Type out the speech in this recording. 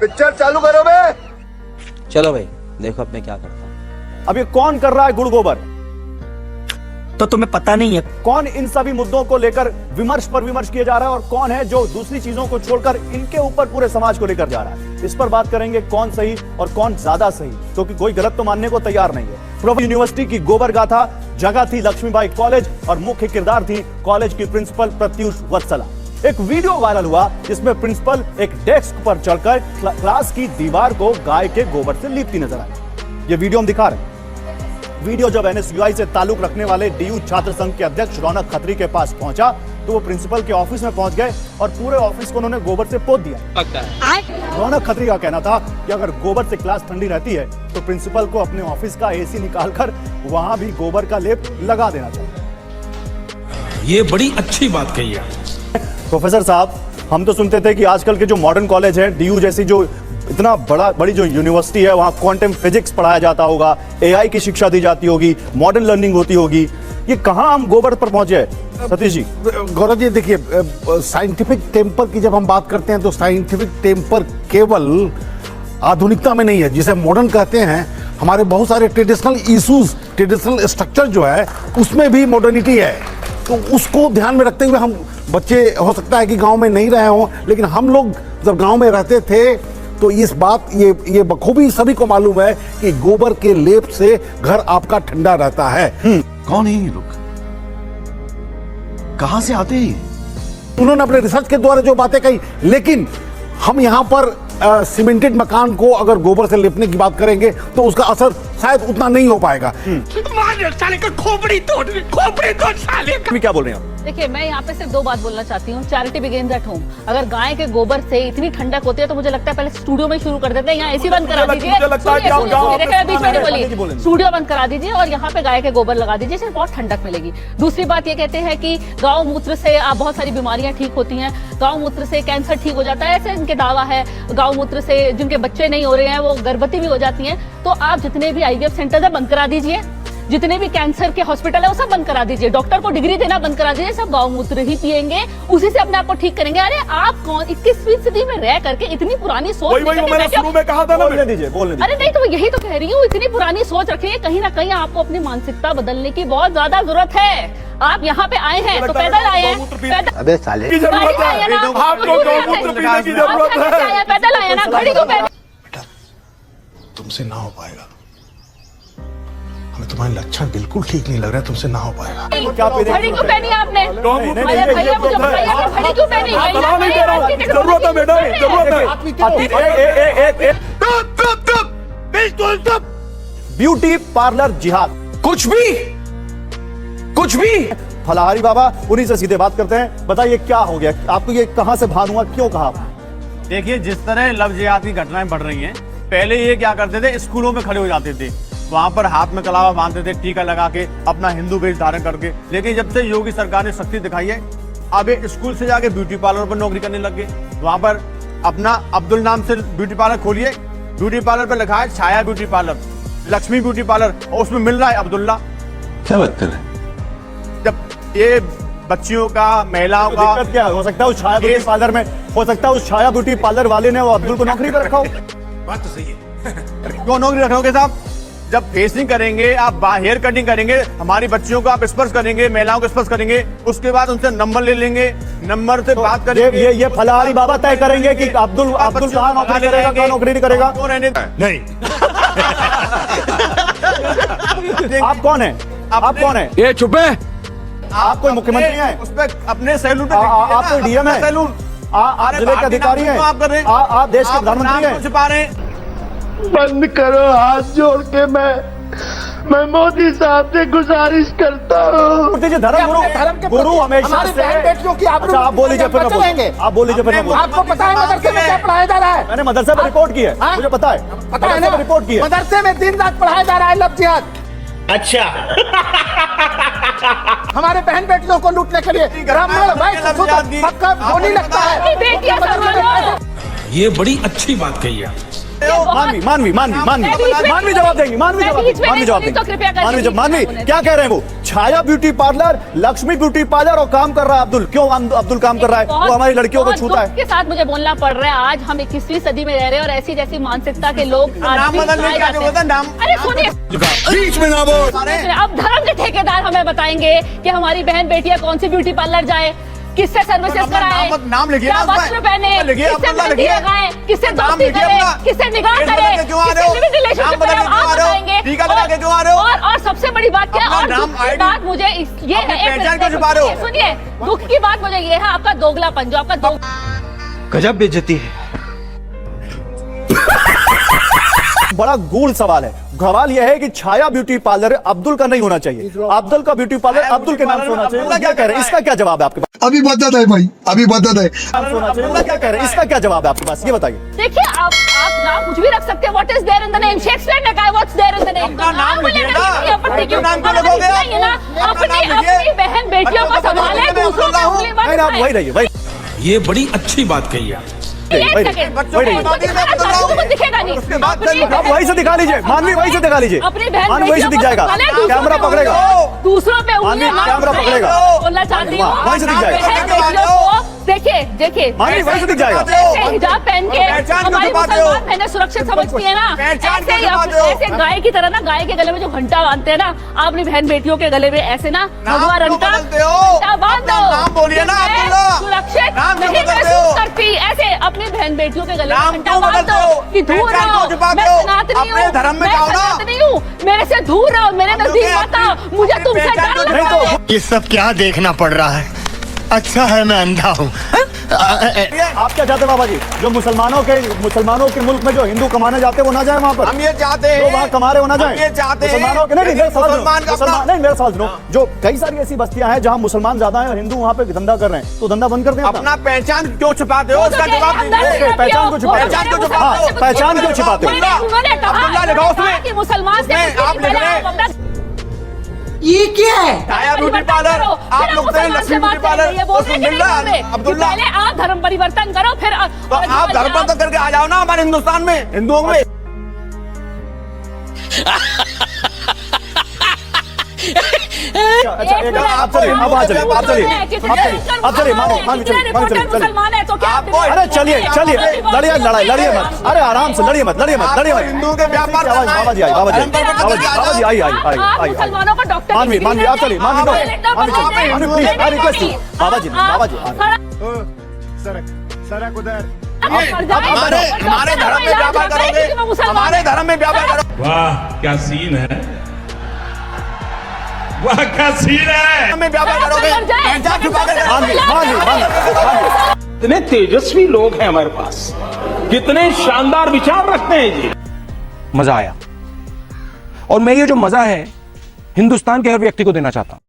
Picture चालू करो बे। चलो भाई देखो अब मैं क्या करता हूँ। अब ये कौन कर रहा है गुड़ गोबर? तो तुम्हें पता नहीं है कौन इन सभी मुद्दों को लेकर विमर्श पर विमर्श किया जा रहा है और कौन है जो दूसरी चीजों को छोड़कर इनके ऊपर पूरे समाज को लेकर जा रहा है? इस पर बात करेंगे, कौन सही और कौन ज्यादा सही, क्योंकि कोई गलत तो मानने को तैयार नहीं है। प्रोफेसर यूनिवर्सिटी की गोबर गाथा, जगह थी लक्ष्मीबाई कॉलेज और मुख्य किरदार थी कॉलेज की प्रिंसिपल प्रत्युष वत्सला। एक वीडियो वायरल हुआ जिसमें प्रिंसिपल एक डेस्क पर चढ़कर क्लास की दीवार को गाय के गोबर से लीपती नजर आई। ये वीडियो हम दिखा रहे हैं। वीडियो जब एनएसयूआई से ताल्लुक रखने वाले डीयू छात्र संघ के अध्यक्ष रौनक खत्री के पास पहुंचा तो वो प्रिंसिपल के ऑफिस में पहुंच गए और पूरे ऑफिस को उन्होंने गोबर से पोत दिया। रौनक खत्री का कहना था कि अगर गोबर से क्लास ठंडी रहती है तो प्रिंसिपल को अपने ऑफिस का एसी निकालकर वहां भी गोबर का लेप लगा देना चाहिए। ये बड़ी अच्छी बात कही है प्रोफेसर साहब, हम तो सुनते थे कि आजकल के जो मॉडर्न कॉलेज हैं, डीयू जैसी जो इतना बड़ी जो यूनिवर्सिटी है, वहां क्वांटम फिजिक्स पढ़ाया जाता होगा, एआई की शिक्षा दी जाती होगी, मॉडर्न लर्निंग होती होगी। ये कहां हम गोबर पर पहुंचे हैं? सतीश जी। गौरव जी देखिए, साइंटिफिक टेम्पर की जब हम बात करते हैं तो साइंटिफिक टेम्पर केवल आधुनिकता में नहीं है, जिसे मॉडर्न कहते हैं। हमारे बहुत सारे ट्रेडिशनल इश्यूज, ट्रेडिशनल स्ट्रक्चर जो है उसमें भी मॉडर्निटी है। तो उसको ध्यान में रखते हुए हम बच्चे, हो सकता है कि गांव में नहीं रहे हों, लेकिन हम लोग जब गांव में रहते थे तो इस बात ये बखूबी सभी को मालूम है कि गोबर के लेप से घर आपका ठंडा रहता है। कौन है ये लोग? कहां से आते हैं? उन्होंने अपने रिसर्च के द्वारा जो बातें कही, लेकिन हम यहाँ पर सीमेंटेड मकान को अगर गोबर से लेपने की बात करेंगे तो उसका असर शायद उतना नहीं हो पाएगा। साले का खोपड़ी तोड़ साले का। क्या बोल रहे हैं आप? देखिए, मैं यहाँ पे सिर्फ दो बात बोलना चाहती हूँ। Charity begins at home. अगर गाय के गोबर से इतनी ठंडक होती है तो मुझे लगता है पहले स्टूडियो में शुरू कर देते हैं। यहाँ एसी बंद करा दीजिए, स्टूडियो बंद करा दीजिए और यहाँ पे गाय के गोबर लगा दीजिए, इससे बहुत ठंडक मिलेगी। दूसरी बात ये कहते हैं कि गाँव मूत्र से बहुत सारी बीमारियां ठीक होती हैं, गाँव मूत्र से कैंसर ठीक हो जाता है, ऐसे इनके दावा है। गाँव मूत्र से जिनके बच्चे नहीं हो रहे हैं वो गर्भवती भी हो जाती हैं। तो आप जितने भी आईवीएफ सेंटर है बंद करा दीजिए, जितने भी कैंसर के हॉस्पिटल है वो सब बंद करा दीजिए, डॉक्टर को डिग्री देना बंद करा दीजिए, सब गौ मूत्र ही पिएंगे, उसी से अपने आप को ठीक करेंगे। अरे आप कौन 21वीं सदी में रह करके इतनी पुरानी सोच मैंने शुरू में कहा था ना, बोलने दीजिए। अरे नहीं, तो यही तो कह रही हूँ, इतनी पुरानी सोच रखिए। कहीं ना कहीं आपको अपनी मानसिकता बदलने की बहुत ज्यादा जरूरत है। आप यहाँ पे आए हैं तो पैदल आए हैं, अबे साले पैदल आए ना, घड़ी क्यों पहने? तुमसे ना हो पाएगा, हमें तुम्हारे लक्षण बिल्कुल ठीक नहीं लग रहा है, तुमसे ना हो पाएगा। घड़ी क्यों पहनी आपने? अरे भैया मुझे बताइए घड़ी क्यों पहनी? जरूरत है मैडम, जरूरत है। ब्यूटी पार्लर जिहाद, कुछ भी फलाहारी बाबा, उन्हीं से सीधे बात करते हैं। बताइए क्या हो गया आपको, ये कहां से भान हुआ, क्यों कहा? देखिए, जिस तरह लव जिहाद की घटनाएं बढ़ रही हैं, पहले ये क्या करते थे, स्कूलों में खड़े हो जाते थे, वहां पर हाथ में कलावा बांधते थे, टीका लगा के, अपना हिंदू वेश धारण करके। लेकिन जब से योगी सरकार ने सख्ती दिखाई है, अब ये स्कूल से जाके ब्यूटी पार्लर पर नौकरी करने लग गए। वहां पर अपना अब्दुल नाम से ब्यूटी पार्लर खोलिए, ब्यूटी पार्लर पर लिखा है Chhaya beauty parlour, Lakshmi beauty parlour, और उसमें मिल रहा है अब्दुल्ला। क्या बात कर रहे हैं? जब ये बच्चियों का, महिलाओं का दिक्कत क्या हो सकता है? उस छाया ब्यूटी पार्लर में हो सकता है उस छाया ब्यूटी पार्लर वाले ने वो अब्दुल को नौकरी पर रखा हो। बात तो सही है। क्यों नौकरी रखोगे साहब? जब फेसिंग करेंगे, आप हेयर कटिंग करेंगे, हमारी बच्चियों को आप स्पर्श करेंगे, महिलाओं को स्पर्श करेंगे, उसके बाद उनसे नंबर ले लेंगे, नंबर से बात करेंगे। ये फलाहारी बाबा तय करेंगे कि अब्दुल कहाँ नौकरी करेगा, कहाँ नौकरी नहीं करेगा। नहीं आप कौन है? आप कौन है? ये चुप है। आप कोई मुख्यमंत्री हैं? उस पर अपने सैलून पे आप कोई डीएम है? सैलून आप जिले के अधिकारी हैं? आप देश के प्रधानमंत्री हैं? छुपा रहे हैं। बंद करो, हाथ जोड़ के मैं मोदी साहब से गुजारिश करता हूँ। धर्म गुरु हमेशा से बेटियों की अच्छा, आप बोल लीजिए फिर आप बोल लीजिए फिर। आपको पता है मदरसे में क्या पढ़ाया जा रहा है? मैंने मदरसे में रिपोर्ट की है, मुझे पता है, मदरसे में रिपोर्ट की है। मदरसे में दिन रात पढ़ाया जा रहा है लव जिहाद। अच्छा हमारे बहन बेटियों को लूटने के लिए ब्राह्मण भाई होने लगता है। ये बड़ी अच्छी बात कही है। मानवी जवाब देंगी, मानवी जवाब देंगी, मानवी जवाब देंगी, मानवी क्या कह रहे हैं वो? Chhaya beauty parlour, Lakshmi beauty parlour और काम कर रहा है अब्दुल। क्यों अब्दुल काम कर रहा है? वो हमारी लड़कियों को छूता है। के साथ मुझे बोलना पड़ रहा है, आज हम 21वीं सदी में रह रहे हैं और ऐसी जैसी मानसिकता के लोग नाम बदलने क्या जरूरत है? नाम अरे सुनिए, बीच में ना बोल। अब धर्म के ठेकेदार हमें बताएंगे कि हमारी बहन बेटियां कौन सी ब्यूटी पार्लर जाए, किससे सर्विसेज कराए, नाम लिखिए क्या ना, वस्त्र पहने, लिखिए, किससे अब्दुल्ला मेहंदी लिखिए। लगाए, किससे नाम दोस्ती लिखिए करे, अपना। किससे निगाह पेट करे, बदल के क्यों आ रहे हो? किससे लिविंग रिलेशनशिप नाम बदल करे, के क्यों आ आप रहे हो? बताएंगे। टीका लगा के क्यों आ रहे हो? और सबसे बड़ी बात क्या है, अपना और नाम, दुख की आईडी, बात मुझे ये अपनी है, पहचान क्यों छुपा रहे हो? सुनिए, दुख की बात मुझे ये है आपका दोगलापन, जो आपका गजब बेइज्जती है। बड़ा गूढ़ सवाल है। सवाल यह है कि छाया ब्यूटी पार्लर अब्दुल का नहीं होना चाहिए, अब्दुल का ब्यूटी पार्लर अब्दुल के नाम से होना चाहिए। क्या कह रहे हैं? इसका क्या जवाब है आपके पास? अभी बदत है भाई, अभी बदत है। होना चाहिए। क्या कह रहे हैं? इसका क्या जवाब है आपके पास? ये बताइए। देखिए, आप नाम कुछ भी रख सकते हैं। What is there in the name? Shakespeare ने कहा what's there in the name. अपना नाम लिखिए ना। अपनी अपना नाम क्यों लगोगे? अपनी बहन बेटियों को संभाले, दूसरों पे उंगली मत नहीं आप उठाएं। वही रहिए, वही ये बड़ी अच्छी बात कही है। एक सेकंड, बच्चों को बता दीजिए, आपको दिखेगा नहीं। उसके बाद आप वहीं से दिखा लीजिए, मानवी वहीं से दिखा लीजिए, अपनी बहन मानवी वहीं से दिख जाएगा, कैमरा पकड़ेगा, दूसरों पे मानवी उंगली कैमरा पकड़ेगा। बोलना चाहती हूँ। वहीं से दिख जाएगा। बहन बेटियों को देखिए, देखिए मानवी वहीं से दिख जाएगा। ऐसे हिजाब पहन के पहचान क्यों हमारी छुपाते हो? मुसलमान बहनें सुरक्षित समझती है ना, पहचान क्यों ऐसे ही छुपाते हो? ऐसे गाय की तरह ना, गाय के गले में जो घंटा बांधते हैं ना, आप अपनी बहन बेटियों के गले में ऐसे ना भगवा रंग का बदलते हो? घंटा बांध दो। अपना नाम बोलिए ना, मैं अब्दुल्ला। सुरक्षित नाम क्यों नहीं बदलते महसूस हो? करती, ऐसे अपनी बहन बेटियों के गले में नाम घंटा क्यों बांध बदलते दो हो? कि दूर पहचान रहो। क्यों छुपाते मैं हो? सनातनी अपने हूँ, धर्म में मैं जाओ ना। सनातनी हूँ, मेरे से दूर रहो, मेरे नजदीक मत आओ, मुझे अपनी तुमसे पहचान डर को लगता नहीं है। तो ये सब क्या देखना पड़ रहा है? अच्छा है मैं अंधा हूँ। आप क्या चाहते हैं बाबा जी? जो मुसलमानों के मुल्क में जो हिंदू कमाने जाते हैं वो ना जाए वहाँ पर, हम ये चाहते हैं, जो वहाँ कमा रहे वो ना जाए। हम ये चाहते हैं मुसलमानों के नहीं, कि मेरा सवाल सुनो। मुसलमान का मुसलमान अपना- नहीं, मेरा सवाल सुनो। जो कई सारी ऐसी बस्तियां हैं जहाँ मुसलमान ज्यादा हैं और हिंदू वहाँ पे धंधा कर रहे हैं, तो धंधा बंद कर दें अपना पहचान क्यों छुपाते हो? उसका जवाब दीजिए। पहचान को छुपाते हो। पहचान क्यों छुपाते हो? हाँ, पहचान क्यों छुपाते हो? उन्होंने अब्दुल्ला लिखा उसमें। कि मुसलमान से उसमें आप लिख रहे हैं। ये क्या है? छाया ब्यूटी पार्लर, आप लोग कहें लक्ष्मी ब्यूटी पार्लर, उसमें मिल रहा है अब्दुल्ला। पहले आप धर्म परिवर्तन करो, फिर तो आप धर्म परिवर्तन करके आ जाओ ना हमारे हिंदुस्तान में, हिंदुओं में। अच्छा एक आप चलिए, अब आ चलिए, आप चलिए, आप चलिए, मानवी चलिए, मुसलमान है तो क्या? अरे चलिए लड़िए, लड़िए मत, अरे आराम से लड़िए मत, हिंदुओं के व्यापार करना है। बाबा जी आई, आई, मुसलमानों को डॉक्टर मानवी आप चलिए, मानवी प्लीज, आई रिक्वेस्ट यू, बाबा जी सड़क उधर। हमारे धर्म में व्यापार करोगे, हमारे धर्म में व्यापार करोगे। वाह क्या सीन है, वाह क्या सीन है। में व्यापार करोगे, पहचान छुपा कर कितने तेजस्वी लोग हैं हमारे पास, कितने शानदार विचार रखते हैं जी। मजा आया, और मैं ये जो मजा है हिंदुस्तान के हर व्यक्ति को देना चाहता हूं।